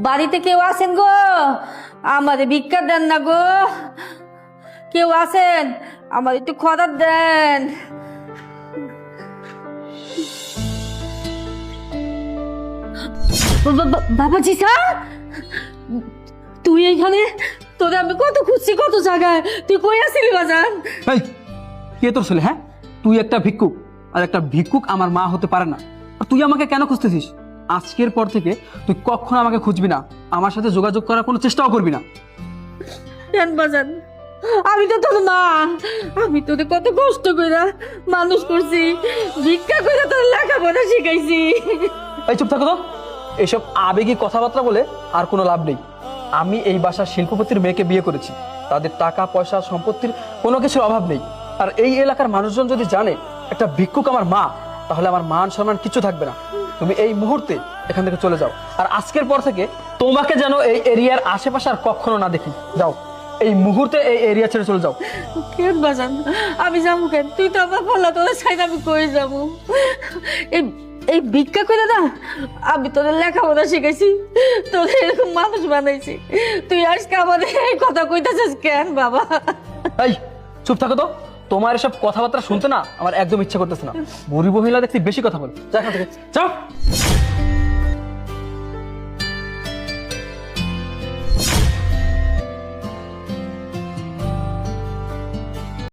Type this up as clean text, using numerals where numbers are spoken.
বাড়িতে কেউ আছেন গো? আমাদের ভিক্ষা দেন না গো। কেউ আছেন? আমার একটু খবর দেন। বাবাজি স্যার, তুই এইখানে? তোরে আমি কত খুঁজছি কত জায়গায়, তুই কই আসিলি বাজান? এই কে তোর ছেলে? হ্যাঁ, তুই একটা ভিক্ষুক, আর একটা ভিক্ষুক আমার মা হতে পারে না। আর তুই আমাকে কেন খুঁজতেছিস? আজকের পর থেকে তুই কখনো আমাকে খুঁজবি না, আমার সাথে যোগাযোগ করার কোনো চেষ্টাও করবি না। কেন বাজান? আমি তো তোর মা, আমি তোদের কত কষ্ট করে মানুষ করছি, ভিক্ষা করে তোর লেখাপড়া শিখাইছি। এই চুপ থাকো তো, এইসব আবেগী কথাবার্তা বলে আর কোনো লাভ নেই। আমি এই বাসার শিল্পপতির মেয়েকে বিয়ে করেছি, তাদের টাকা পয়সা সম্পত্তির কোনো কিছুর অভাব নেই। আর এই এলাকার মানুষজন যদি জানে একটা ভিক্ষুক আমার মা, তাহলে আমার মান সম্মান কিছু থাকবে না। তুমি এই মুহূর্তে এখান থেকে চলে যাও, আর আজকের পর থেকে তোমাকে যেন এই এরিয়ার আশেপাশে আর কখনো না দেখি। যাও, এই মুহূর্তে এই এরিয়া ছেড়ে চলে যাও। কেন বাজান? আমি যাবো কেন? তুই তো আমার ফলা, তোদের সাইড আমি কই যাবো? এই এই ভিক্ষা করে না আমি তোদের লেখাপড়া শিখাইছি, তোদের এরকম মানুষ বানাইছি, তুই আজকে আমাদের এই কথা কইতেছিস কেন বাবা? এই চুপ থাকো তো, তোমার এসব কথাবার্তা শুনতে না আমার একদম ইচ্ছা করতেছে না। বুড়ি মহিলা দেখতে বেশি কথা বল, যা এখান থেকে যাও।